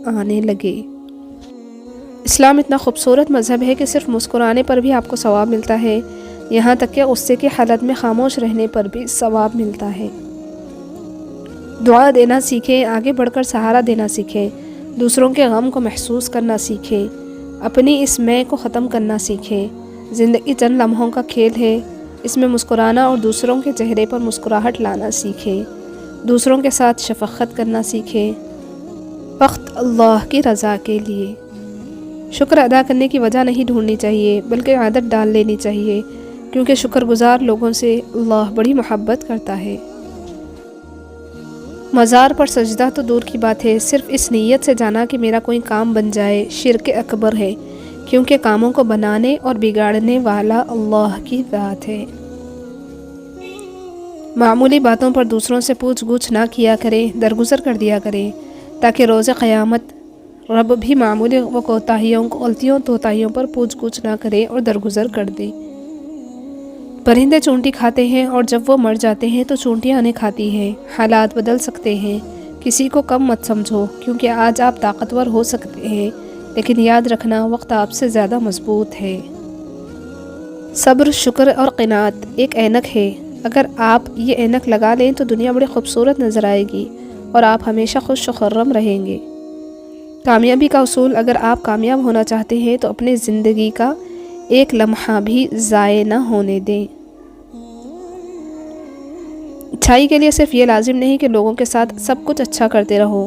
آنے لگے۔ اسلام اتنا خوبصورت مذہب ہے کہ صرف مسکرانے پر بھی آپ کو ثواب ملتا ہے، یہاں تک کہ غصے کی حالت میں خاموش رہنے پر بھی ثواب ملتا ہے۔ دعا دینا سیکھیں، آگے بڑھ کر سہارا دینا سیکھیں، دوسروں کے غم کو محسوس کرنا سیکھیں، اپنی اس میں کو ختم کرنا سیکھیں۔ زندگی چند لمحوں کا کھیل ہے، اس میں مسکرانا اور دوسروں کے چہرے پر مسکراہٹ لانا سیکھیں، دوسروں کے ساتھ شفقت کرنا سیکھیں، فقط اللہ کی رضا کے لیے۔ شکر ادا کرنے کی وجہ نہیں ڈھونڈنی چاہیے، بلکہ عادت ڈال لینی چاہیے، کیونکہ شکر گزار لوگوں سے اللہ بڑی محبت کرتا ہے۔ مزار پر سجدہ تو دور کی بات ہے، صرف اس نیت سے جانا کہ میرا کوئی کام بن جائے شرک اکبر ہے، کیونکہ کاموں کو بنانے اور بگاڑنے والا اللہ کی ذات ہے۔ معمولی باتوں پر دوسروں سے پوچھ گچھ نہ کیا کریں، درگزر کر دیا کریں، تاکہ روز قیامت رب بھی معمولی غلطیوں توتاہیوں پر پوچھ گچھ نہ کرے اور درگزر کر دے۔ پرندے چونٹی کھاتے ہیں اور جب وہ مر جاتے ہیں تو چونٹیاں انہیں کھاتی ہیں۔ حالات بدل سکتے ہیں، کسی کو کم مت سمجھو، کیونکہ آج آپ طاقتور ہو سکتے ہیں، لیکن یاد رکھنا وقت آپ سے زیادہ مضبوط ہے۔ صبر، شکر اور قناعت ایک اینک ہے، اگر آپ یہ اینک لگا لیں تو دنیا بڑی خوبصورت نظر آئے گی اور آپ ہمیشہ خوش و خرم رہیں گے۔ کامیابی کا اصول، اگر آپ کامیاب ہونا چاہتے ہیں تو اپنی زندگی کا ایک لمحہ بھی ضائع نہ ہونے دیں۔ اچھائی کے لیے صرف یہ لازم نہیں کہ لوگوں کے ساتھ سب کچھ اچھا کرتے رہو،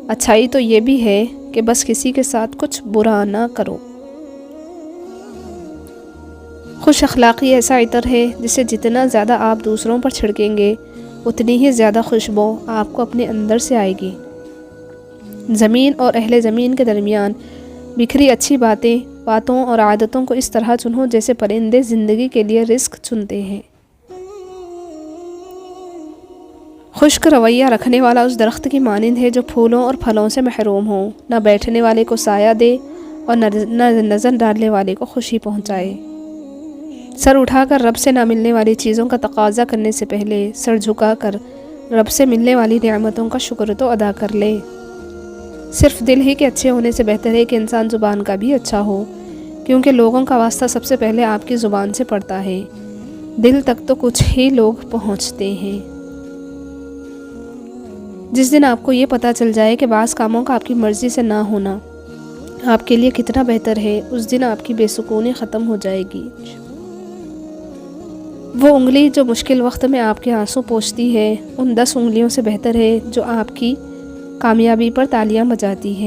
اچھائی تو یہ بھی ہے کہ بس کسی کے ساتھ کچھ برا نہ کرو۔ خوش اخلاقی ایسا عطر ہے جسے جتنا زیادہ آپ دوسروں پر چھڑکیں گے اتنی ہی زیادہ خوشبو آپ کو اپنے اندر سے آئے گی۔ زمین اور اہل زمین کے درمیان بکھری اچھی باتوں اور عادتوں کو اس طرح چنو جیسے پرندے زندگی کے لیے رزق چنتے ہیں۔ خشک رویہ رکھنے والا اس درخت کی مانند ہے جو پھولوں اور پھلوں سے محروم ہو، نہ بیٹھنے والے کو سایہ دے اور نہ نظر ڈالنے والے کو خوشی پہنچائے۔ سر اٹھا کر رب سے نہ ملنے والی چیزوں کا تقاضا کرنے سے پہلے سر جھکا کر رب سے ملنے والی نعمتوں کا شکر تو ادا کر لے۔ صرف دل ہی کے اچھے ہونے سے بہتر ہے کہ انسان زبان کا بھی اچھا ہو، کیونکہ لوگوں کا واسطہ سب سے پہلے آپ کی زبان سے پڑتا ہے، دل تک تو کچھ ہی لوگ پہنچتے ہیں۔ جس دن آپ کو یہ پتہ چل جائے کہ بعض کاموں کا آپ کی مرضی سے نہ ہونا آپ کے لیے کتنا بہتر ہے، اس دن آپ کی بے سکونی ختم ہو جائے گی۔ وہ انگلی جو مشکل وقت میں آپ کے آنسو پوچھتی ہے، ان 10 انگلیوں سے بہتر ہے جو آپ کی کامیابی پر تالیاں بجاتی ہے۔